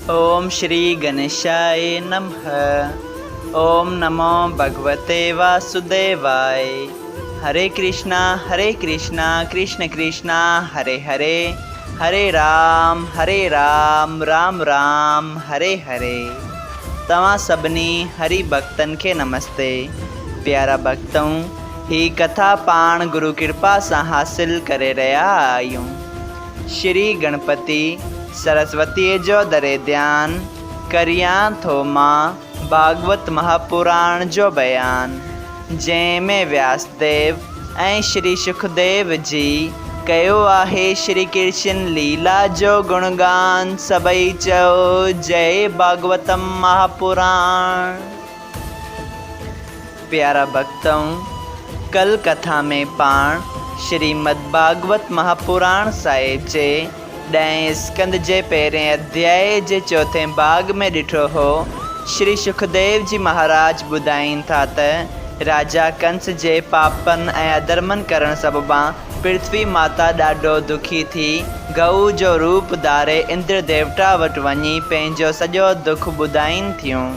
ओम श्री गणेशाय नमः। ओम नमो भगवते वासुदेवाय। हरे कृष्णा कृष्ण कृष्णा हरे हरे, हरे राम राम राम हरे हरे। तव्हां सभिनी हरि भक्तन के नमस्ते। प्यारा भक्तों, ही कथा पाण गुरु कृपा से हासिल करे रहा आयूं। श्री गणपति सरस्वती जो दरे ध्यान करिया थो मां भागवत महापुराण जो बयान, जंहिंमें व्यासदेव ऐं श्री सुखदेव जी कयो आहे श्री कृष्ण लीला जो गुणगान। सभई चओ जय भागवतम महापुराण। प्यारा भक्तों, कल कथा में पाण श्रीमद् भागवत महापुराण साहिब जे 10 स्कंद जे पहिरें अध्याय जे चौथे भाग में ॾिठो हो। श्री सुखदेव जी महाराज ॿुधाइनि था त राजा कंस जे पापन ऐं अधर्मन करण सबबा पृथ्वी माता ॾाढो दुखी थी गऊ जो रूप धारे इंद्र देवता वटि वञी पंहिंजो सॼो दुख ॿुधाइनि थियूं।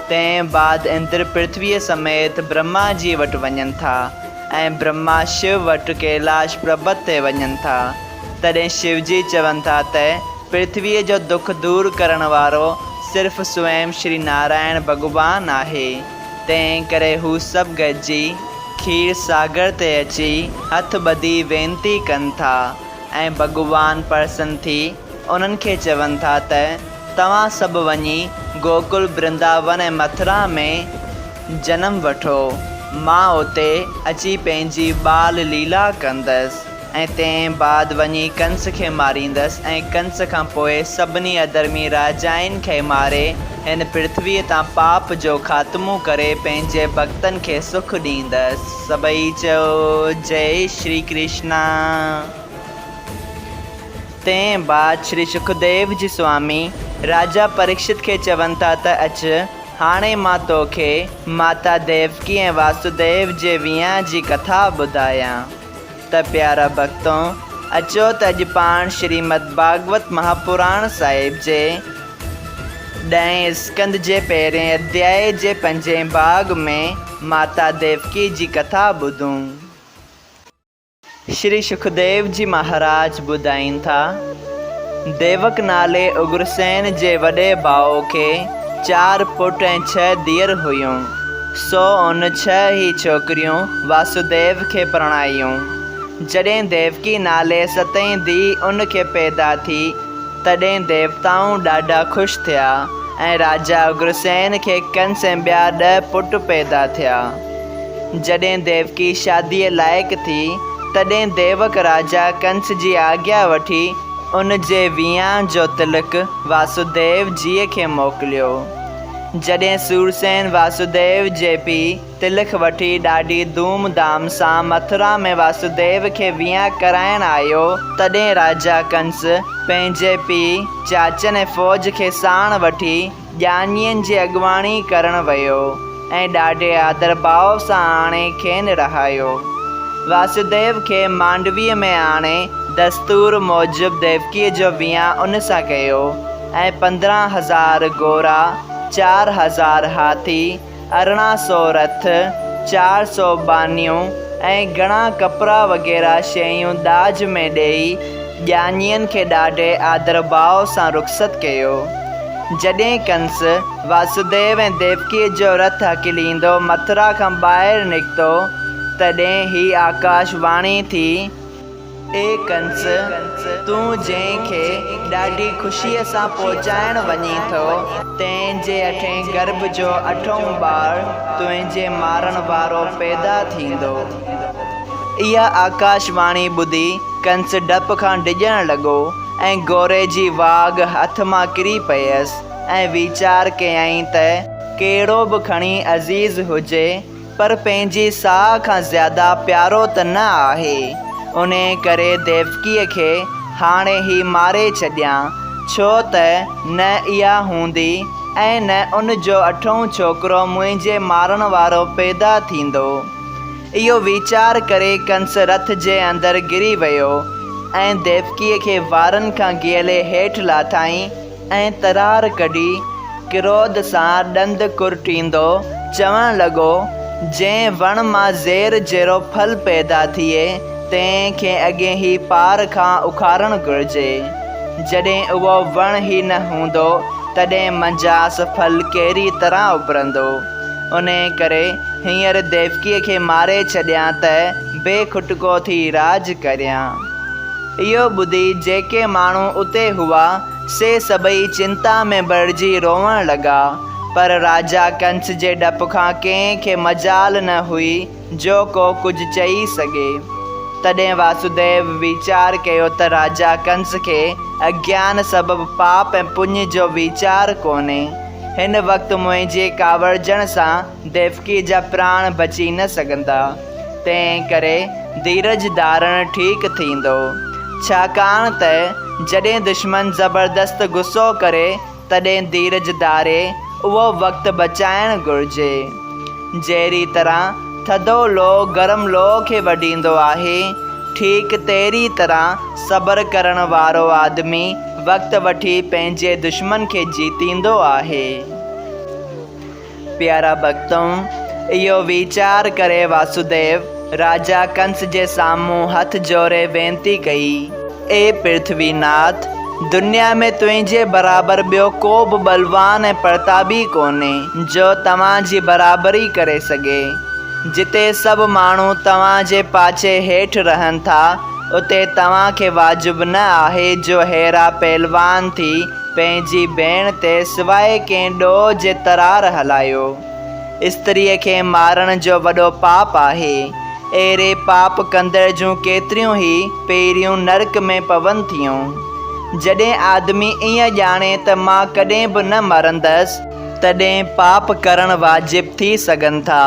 तंहिं बाद इंद्र पृथ्वीअ समेत ब्रह्मा जी वटि वञनि था ऐं ब्रह्मा शिव वटि कैलाश पर्वत ते वञनि था। तॾहिं शिव जी चवनि था त पृथ्वीअ जो दुख दूर करण वारो सिर्फ़ु स्वयं श्री नारायण भॻवान आहे। तंहिं करे हू सभु गॾिजी खीर सागर ते अची हथ ॿधी वेनती कनि था ऐं भॻवान प्रसन्न थी उन्हनि खे चवनि था त तव्हां सभु वञी गोकुल वृंदावन ऐं मथुरा में जनम वठो। मां उते अची पंहिंजी बाल लीला कंदसि ऐं तंहिं बाद वञी कंस खे मारींदसि ऐं कंस खां पोइ सभिनी अधर्मी राजाउनि खे मारे हिन पृथ्वीअ तां पाप जो ख़ात्मो करे पंहिंजे भक्तनि खे सुख ॾींदसि। सभई चओ जय श्री कृष्णा। तंहिं बाद श्री सुखदेव जी स्वामी राजा परीक्षित खे चवनि था त अचु, हाणे मां तोखे माता देवकी ऐं वासुदेव जे विहांउ जी कथा ॿुधायां। त प्यारा भक्तों, अचो त अॼु पाण श्रीमद् भागवत महापुराण साहिब जे 10 स्कंद जे पहिरें अध्याय जे 5 भाग में माता देवकी जी कथा ॿुधूं। श्री सुखदेव जी महाराज ॿुधाइनि था, देवक नाले उग्रसेन जे वॾे भाउ खे 4 पुट ऐं 6 धीअर हुयूं। सो उन 6 ही छोकिरियूं वासुदेव खे परणायूं। जॾहिं देवकी नाले 7हीं धीउ उन खे पैदा थी, तॾहिं देवताऊं ॾाढा ख़ुशि थिया ऐं राजा उग्रसेन खे कंस ऐं ॿिया 10 पुट पैदा थिया। जॾहिं देवकी शादीअ लाइक़ु थी, तॾहिं देवक राजा कंस जी आज्ञा वठी उन जे विहांउ जो तिलक वासुदेव जीअ खे मोकिलियो। जॾहिं सूरसेन वासुदेव जे पीउ तिलक वठी ॾाढी धूमधाम सां मथुरा में वासुदेव खे विहांउ कराइण आयो, तॾहिं राजा कंस पंहिंजे पीउ चाचन ऐं फ़ौज खे साण वठी ॼाञियुनि जी अॻुवाणी करणु वियो ऐं ॾाढे आदर भाव सां आणे खेनि रहायो। वासुदेव खे मांडवीअ में आणे दस्तूर मूजिबि देवकीअ जो विहांउ उन सां कयो ऐं 15,000 घोड़ा, 4,000 हाथी, 1,800 रथ, 400 बानियूं ऐं घणा कपिड़ा वग़ैरह शयूं दाज में ॾेई ॼाञियुनि खे ॾाढे आदर भाव सां रुख़सत कयो। जॾहिं कंस वासुदेव ऐं देवकीअ जो रथ हकिलींदो मथुरा खां ॿाहिरि निकितो, तॾहिं ही आकाशवाणी थी, ए कंस, तूं जंहिंखे ॾाढी ख़ुशीअ सां पहुचाइण वञी थो, तंहिंजे 8हें गर्भ जो 8हों ॿारु तुंहिंजे मारण वारो पैदा थींदो। इहा आकाशवाणी ॿुधी कंस डप खां डिॼणु लॻो ऐं घोड़े जी वाघ हथ मां किरी पयसि ऐं वीचार कयईं त कहिड़ो बि खणी अज़ीज़ हुजे, पर पंहिंजी साह खां ज़्यादा प्यारो त न आहे। उन करे देवकीअ खे हाणे ही मारे छॾियां, छो त न इहा हूंदी ऐं न उन जो 8हों छोकिरो मुंहिंजे मारण वारो पैदा थींदो। इहो वीचार करे कंस रथ जे अंदरि गिरी वियो ऐं देवकीअ खे वारनि खां गिहले हेठि लाथाईं ऐं तरार कढी क्रोध सां ॾंद कुरटींदो चवणु लॻो, जंहिं वण मां ज़ेर जहिड़ो फल पैदा थिए तंहिंखे अॻे ई पार खां उखारणु घुरिजे। जॾहिं उहो वण ई न हूंदो तॾहिं मंझास फल कहिड़ी तरह उभरंदो। उन करे हींअर देवकीअ खे मारे छॾियां त बेखुटको थी राज करियां। इहो ॿुधी जेके माण्हू उते हुआ से सभई चिंता में भरिजी रोवण लॻा, पर राजा कंस जे डप खां कंहिंखे मजाल न हुई जो को कुझु चई सघे। तॾहिं वासुदेव वीचार कयो त राजा कंस खे अज्ञान सबबि पाप ऐं पुञ जो वीचार कोन्हे। हिन वक़्तु मुंहिंजे कावड़जण सां देवकी जा प्राण बची न सघंदा, तंहिं करे धीरज धारण ठीकु थींदो। छाकाणि त जॾहिं दुश्मन ज़बरदस्त गुस्सो करे तॾहिं धीरज धारे उहो वक़्तु बचाइणु घुरिजे। जहिड़ी तरह थधो लोह गरम लोह खे वढींदो आहे, ठीकु तहिड़ी तरह सब्र करण वारो आदमी वक़्तु वठी पंहिंजे दुश्मन खे जीतींदो आहे। प्यारा भक्तों, इहो वीचार करे वासुदेव राजा कंस जे साम्हूं हथ जोड़े वेनती कई, ए पृथ्वीनाथ, दुनिया में तुंहिंजे बराबरि ॿियो को बि बलवान ऐं प्रतापी कोन्हे जो तव्हांजी बराबरी करे सघे। जिते सभु माण्हू तव्हांजे पाछे हेठि रहनि था उते तव्हांखे वाजिबु न आहे जो अहिड़ा पहलवान थी पंहिंजी भेण ते सवाइ कंहिं ॾोह जे तरार हलायो। स्त्रीअ खे मारण जो वॾो पाप आहे। अहिड़े पाप कंदड़ जूं केतिरियूं ई पहिरियों नरक में पवनि थियूं। जॾहिं आदमी ईअं ॼाणे त मां कॾहिं बि न मरंदसि तॾहिं पाप करणु वाजिबु थी सघनि था,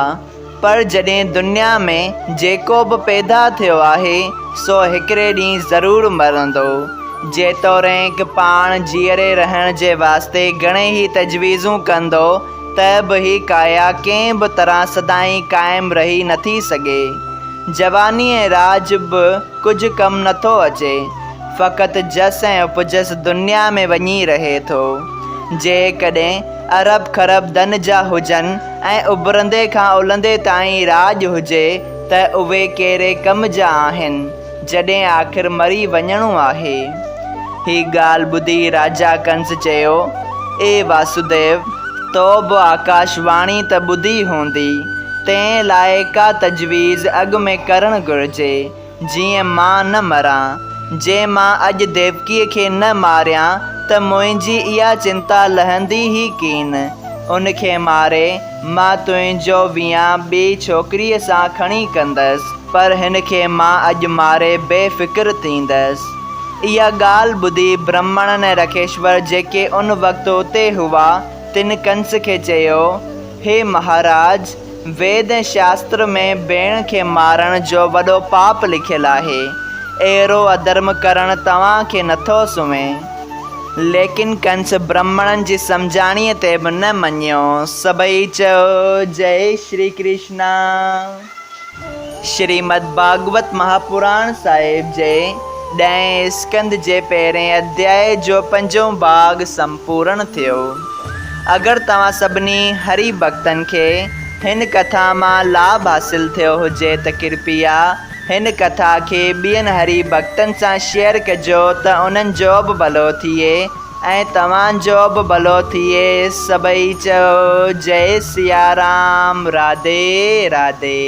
पर जॾहिं दुनिया में जेको बि पैदा थियो आहे सो हिकिड़े ॾींहुं ज़रूरु मरंदो। जेतोणीकि पाण जीअरे रहण जे वास्ते घणेई तजवीज़ूं कंदो त बि ही काया कंहिं बि तरह सदाईं क़ाइमु रही नथी सघे। जवानी ऐं राज बि कुझु कमु नथो अचे, फ़क़ति जस ऐं उपजस दुनिया में वञी रहे थो। जेकॾहिं अरब खरब धन जा हुजनि ऐं उभरंदे खां उलंदे ताईं राज हुजे त उहे कहिड़े कम जा आहिनि जॾहिं आख़िर मरी वञणो आहे। ही ॻाल्हि ॿुधी राजा कंस चयो, ए वासुदेव, तो बि आकाशवाणी त ॿुधी हूंदी, तंहिं लाइ का तजवीज़ अॻु में करणु घुरिजे जीअं मां न मरां। जे मां अॼु देवकीअ खे न मारियां त मुंहिंजी इहा चिंता लहंदी ई कीन। उनखे मारे मां तुंहिंजो विहां ॿी छोकिरीअ सां खणी कंदसि, पर हिन खे मां अॼु मारे बेफ़िक्र थींदसि। इहा ॻाल्हि ॿुधी ब्राह्मण ऐं रखेश्वर जेके उन वक़्तु उते हुआ तिन कंस खे चयो, हे महाराज, वेद ऐं शास्त्र में भेण खे मारण जो वॾो पाप लिखियलु आहे। अहिड़ो अधर्म करणु तव्हांखे नथो सुमे। लेकिन कंस ब्राह्मणनि जी सम्झाणीअ ते बि न मञियो। सभई चयो, जय श्री कृष्णा। श्रीमद् भागवत महापुराण साहिब जे 10 स्कंद जे पहिरें अध्याय जो 5हों भाग संपूर्ण थियो। अगरि तव्हां सभिनी हरि भक्तनि खे हिन कथा मां लाभ हासिल थियो हुजे त कृपया हिन कथा खे ॿियनि हरि भक्तनि सां शेयर कजो त उन्हनि जो बि भलो थिए ऐं तव्हांजो बि भलो थिए। सभई चयो, जय सिया राम, राधे राधे।